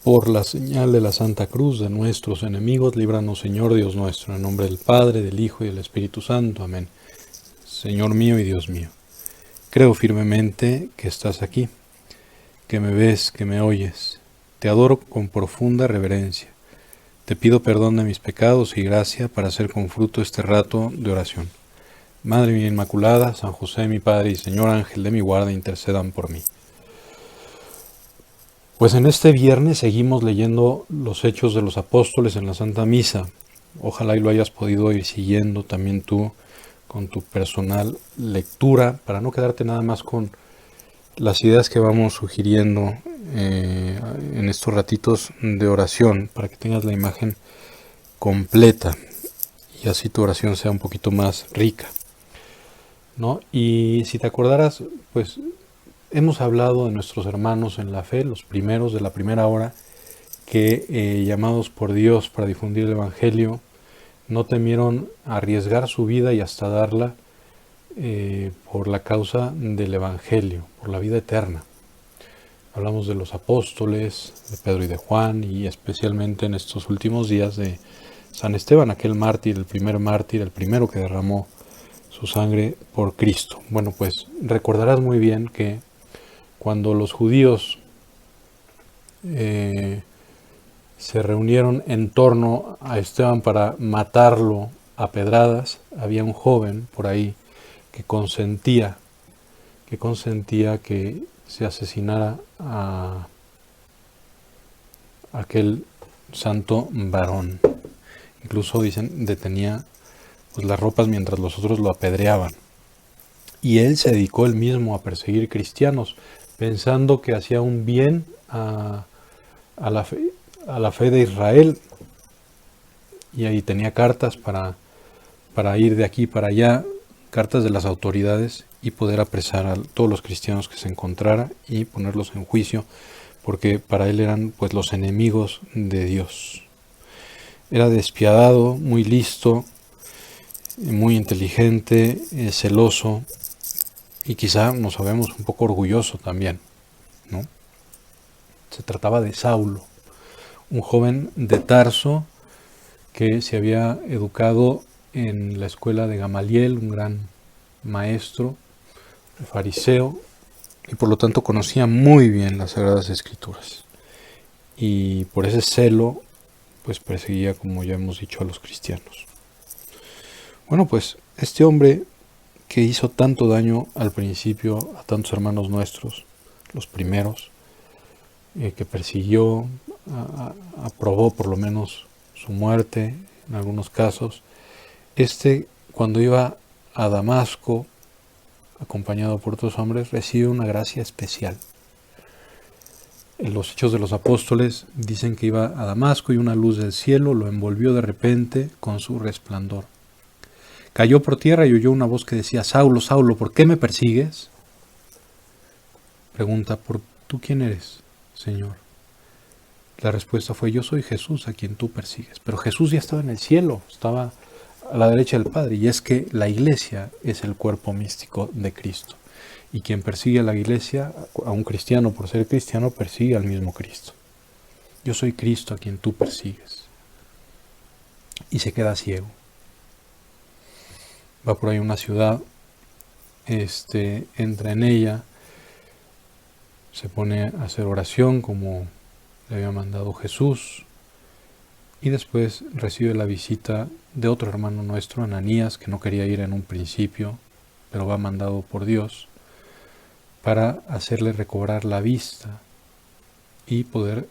Por la señal de la Santa Cruz de nuestros enemigos, líbranos, Señor Dios nuestro, en nombre del Padre, del Hijo y del Espíritu Santo. Amén. Señor mío y Dios mío, creo firmemente que estás aquí, que me ves, que me oyes. Te adoro con profunda reverencia. Te pido perdón de mis pecados y gracia para hacer con fruto este rato de oración. Madre mía Inmaculada, San José mi Padre y Señor Ángel de mi guarda, intercedan por mí. Pues en este viernes seguimos leyendo los Hechos de los Apóstoles en la Santa Misa. Ojalá y lo hayas podido ir siguiendo también tú con tu personal lectura, para no quedarte nada más con las ideas que vamos sugiriendo en estos ratitos de oración, para que tengas la imagen completa y así tu oración sea un poquito más rica, ¿no? Y si te acordaras, pues hemos hablado de nuestros hermanos en la fe, los primeros de la primera hora, que llamados por Dios para difundir el Evangelio, no temieron arriesgar su vida y hasta darla por la causa del Evangelio, por la vida eterna. Hablamos de los apóstoles, de Pedro y de Juan, y especialmente en estos últimos días de San Esteban, aquel mártir, el primero que derramó su sangre por Cristo. Bueno, pues recordarás muy bien que cuando los judíos se reunieron en torno a Esteban para matarlo a pedradas, había un joven por ahí que consentía que se asesinara a aquel santo varón. Incluso dicen detenía pues las ropas mientras los otros lo apedreaban. Y él se dedicó él mismo a perseguir cristianos, pensando que hacía un bien a la fe de Israel. Y ahí tenía cartas para ir de aquí para allá, cartas de las autoridades, y poder apresar a todos los cristianos que se encontrara y ponerlos en juicio, porque para él eran pues los enemigos de Dios. Era despiadado, muy listo, muy inteligente, celoso, y quizá nos sabemos un poco orgulloso también, ¿no? Se trataba de Saulo, un joven de Tarso que se había educado en la escuela de Gamaliel, un gran maestro, fariseo, y por lo tanto conocía muy bien las Sagradas Escrituras. Y por ese celo, pues perseguía, como ya hemos dicho, a los cristianos. Bueno, pues este hombre que hizo tanto daño al principio a tantos hermanos nuestros, los primeros, que persiguió, aprobó por lo menos su muerte en algunos casos. Cuando iba a Damasco, acompañado por otros hombres, recibe una gracia especial. En los Hechos de los Apóstoles dicen que iba a Damasco y una luz del cielo lo envolvió de repente con su resplandor. Cayó por tierra y oyó una voz que decía: Saulo, Saulo, ¿por qué me persigues? Pregunta: ¿tú quién eres, Señor? La respuesta fue: yo soy Jesús a quien tú persigues. Pero Jesús ya estaba en el cielo, estaba a la derecha del Padre, y es que la iglesia es el cuerpo místico de Cristo. Y quien persigue a la iglesia, a un cristiano por ser cristiano, persigue al mismo Cristo. Yo soy Cristo a quien tú persigues. Y se queda ciego. Va por ahí a una ciudad, entra en ella, se pone a hacer oración como le había mandado Jesús, y después recibe la visita de otro hermano nuestro, Ananías, que no quería ir en un principio, pero va mandado por Dios para hacerle recobrar la vista y poder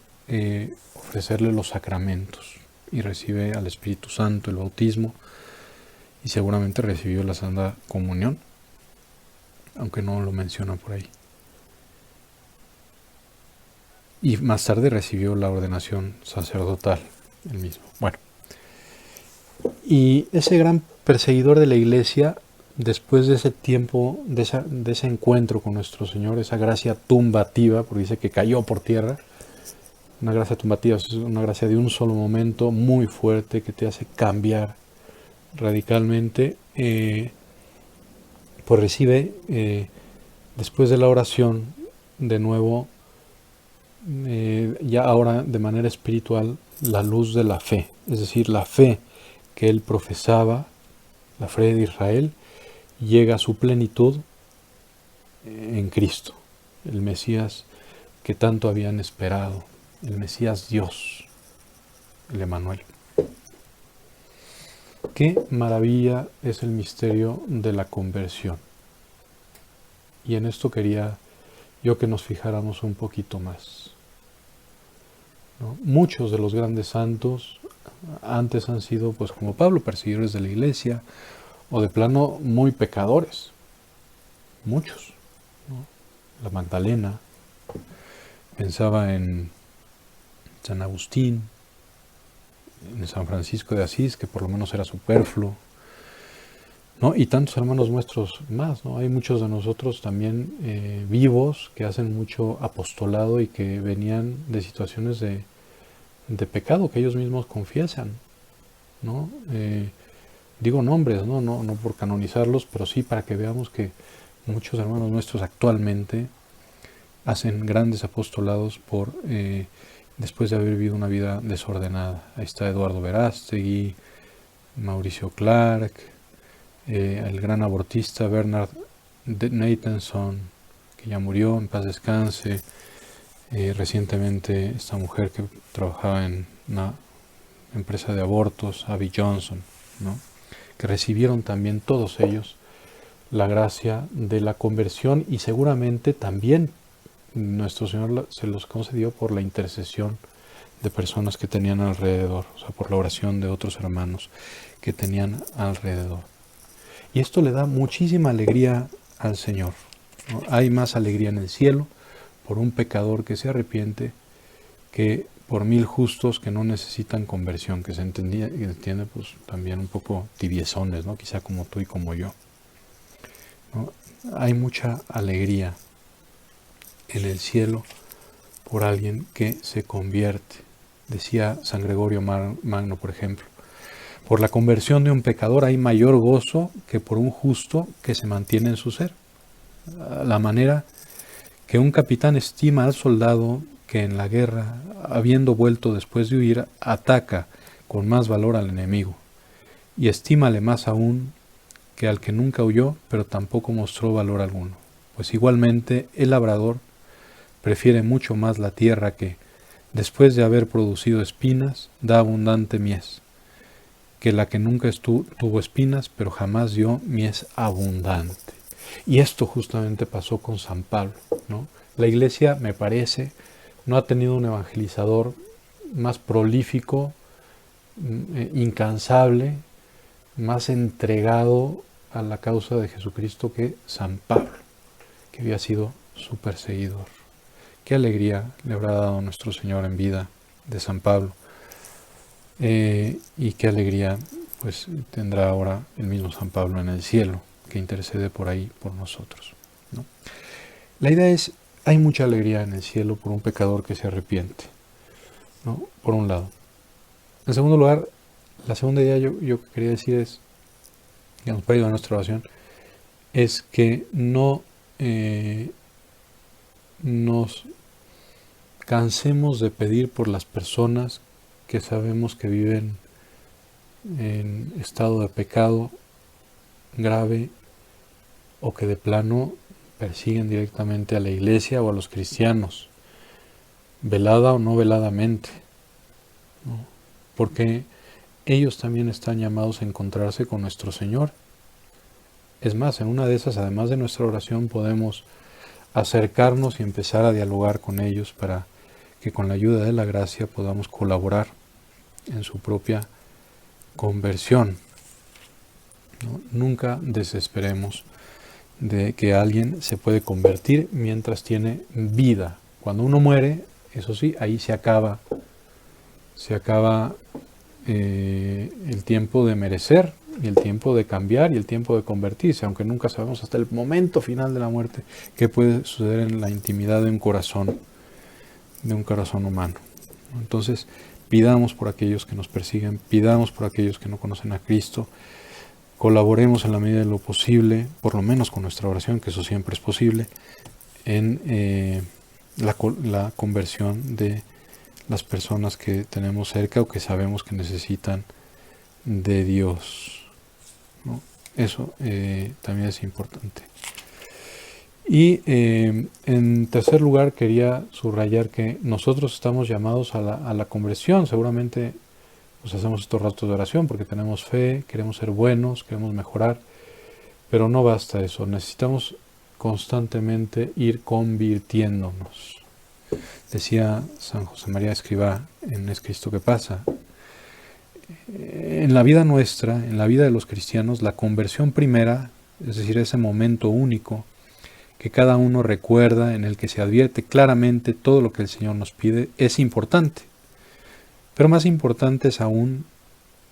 ofrecerle los sacramentos. Y recibe al Espíritu Santo, el bautismo, y seguramente recibió la Santa Comunión, aunque no lo menciona por ahí. Y más tarde recibió la ordenación sacerdotal, el mismo. Bueno, y ese gran perseguidor de la iglesia, después de ese tiempo, de ese encuentro con nuestro Señor, esa gracia tumbativa, porque dice que cayó por tierra, una gracia tumbativa es una gracia de un solo momento, muy fuerte, que te hace cambiar radicalmente, pues recibe, después de la oración, de nuevo ya ahora de manera espiritual, la luz de la fe, es decir, la fe que él profesaba, la fe de Israel, llega a su plenitud en Cristo, el Mesías que tanto habían esperado, el Mesías Dios, el Emmanuel. Qué maravilla es el misterio de la conversión. Y en esto quería yo que nos fijáramos un poquito más, ¿no? Muchos de los grandes santos antes han sido, pues como Pablo, perseguidores de la iglesia, o de plano muy pecadores. Muchos, ¿no? La Magdalena, pensaba en San Agustín, en San Francisco de Asís, que por lo menos era superfluo, ¿no? Y tantos hermanos nuestros más, ¿no? Hay muchos de nosotros también vivos que hacen mucho apostolado y que venían de situaciones de pecado que ellos mismos confiesan, ¿no? Digo nombres, ¿no? No por canonizarlos, pero sí para que veamos que muchos hermanos nuestros actualmente hacen grandes apostolados después de haber vivido una vida desordenada. Ahí está Eduardo Verástegui, Mauricio Clark, el gran abortista Bernard Nathanson, que ya murió, en paz descanse. Recientemente esta mujer que trabajaba en una empresa de abortos, Abby Johnson, ¿no? Que recibieron también todos ellos la gracia de la conversión, y seguramente también nuestro Señor se los concedió por la intercesión de personas que tenían alrededor, o sea, por la oración de otros hermanos que tenían alrededor. Y esto le da muchísima alegría al Señor, ¿no? Hay más alegría en el cielo por un pecador que se arrepiente que por 1000 justos que no necesitan conversión, que se entiende pues también un poco tibiezones, ¿no? Quizá como tú y como yo, ¿no? Hay mucha alegría en el cielo por alguien que se convierte. Decía San Gregorio Magno, por ejemplo: por la conversión de un pecador hay mayor gozo que por un justo que se mantiene en su ser. La manera que un capitán estima al soldado que en la guerra, habiendo vuelto después de huir, ataca con más valor al enemigo, y estímale más aún que al que nunca huyó, pero tampoco mostró valor alguno. Pues igualmente el labrador prefiere mucho más la tierra que, después de haber producido espinas, da abundante mies, que la que nunca tuvo espinas, pero jamás dio mies abundante. Y esto justamente pasó con San Pablo, ¿no? La Iglesia, me parece, no ha tenido un evangelizador más prolífico, incansable, más entregado a la causa de Jesucristo que San Pablo, que había sido su perseguidor. Qué alegría le habrá dado nuestro Señor en vida de San Pablo. Y qué alegría pues tendrá ahora el mismo San Pablo en el cielo, que intercede por ahí por nosotros, ¿no? La idea es, hay mucha alegría en el cielo por un pecador que se arrepiente, ¿no? Por un lado. En segundo lugar, la segunda idea yo que quería decir es, digamos, para ayudar a nuestra oración, es que no nos cansemos de pedir por las personas que sabemos que viven en estado de pecado grave, o que de plano persiguen directamente a la iglesia o a los cristianos, velada o no veladamente, ¿no? Porque ellos también están llamados a encontrarse con nuestro Señor. Es más, en una de esas, además de nuestra oración, podemos acercarnos y empezar a dialogar con ellos para que con la ayuda de la gracia podamos colaborar en su propia conversión, ¿no? Nunca desesperemos de que alguien se puede convertir mientras tiene vida. Cuando uno muere, eso sí, ahí se acaba el tiempo de merecer, y el tiempo de cambiar, y el tiempo de convertirse, aunque nunca sabemos hasta el momento final de la muerte qué puede suceder en la intimidad de un corazón humano. Entonces, pidamos por aquellos que nos persiguen, pidamos por aquellos que no conocen a Cristo, colaboremos en la medida de lo posible, por lo menos con nuestra oración, que eso siempre es posible, en la conversión de las personas que tenemos cerca o que sabemos que necesitan de Dios, ¿no? Eso también es importante. Y en tercer lugar quería subrayar que nosotros estamos llamados a la conversión. Seguramente pues hacemos estos ratos de oración porque tenemos fe, queremos ser buenos, queremos mejorar, pero no basta eso. Necesitamos constantemente ir convirtiéndonos. Decía San José María Escrivá en Es Cristo que pasa: en la vida nuestra, en la vida de los cristianos, la conversión primera, es decir, ese momento único que cada uno recuerda, en el que se advierte claramente todo lo que el Señor nos pide, es importante. Pero más importantes aún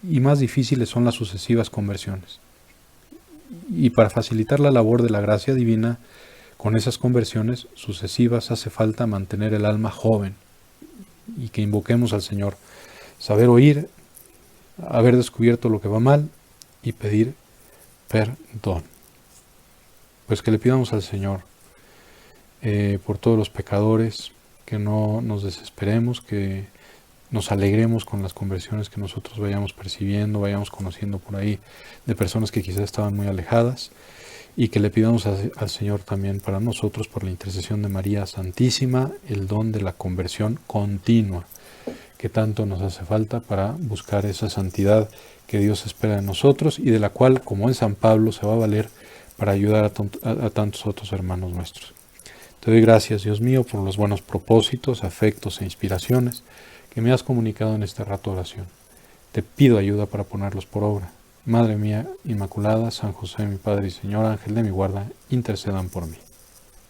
y más difíciles son las sucesivas conversiones. Y para facilitar la labor de la gracia divina, con esas conversiones sucesivas hace falta mantener el alma joven y que invoquemos al Señor, saber oír, haber descubierto lo que va mal y pedir perdón. Pues que le pidamos al Señor por todos los pecadores, que no nos desesperemos, que nos alegremos con las conversiones que nosotros vayamos percibiendo, vayamos conociendo por ahí de personas que quizás estaban muy alejadas, y que le pidamos al Señor también para nosotros, por la intercesión de María Santísima, el don de la conversión continua, que tanto nos hace falta para buscar esa santidad que Dios espera de nosotros y de la cual, como en San Pablo, se va a valer para ayudar a tantos otros hermanos nuestros. Te doy gracias, Dios mío, por los buenos propósitos, afectos e inspiraciones que me has comunicado en este rato de oración. Te pido ayuda para ponerlos por obra. Madre mía Inmaculada, San José, mi Padre y Señor, Ángel de mi guarda, intercedan por mí.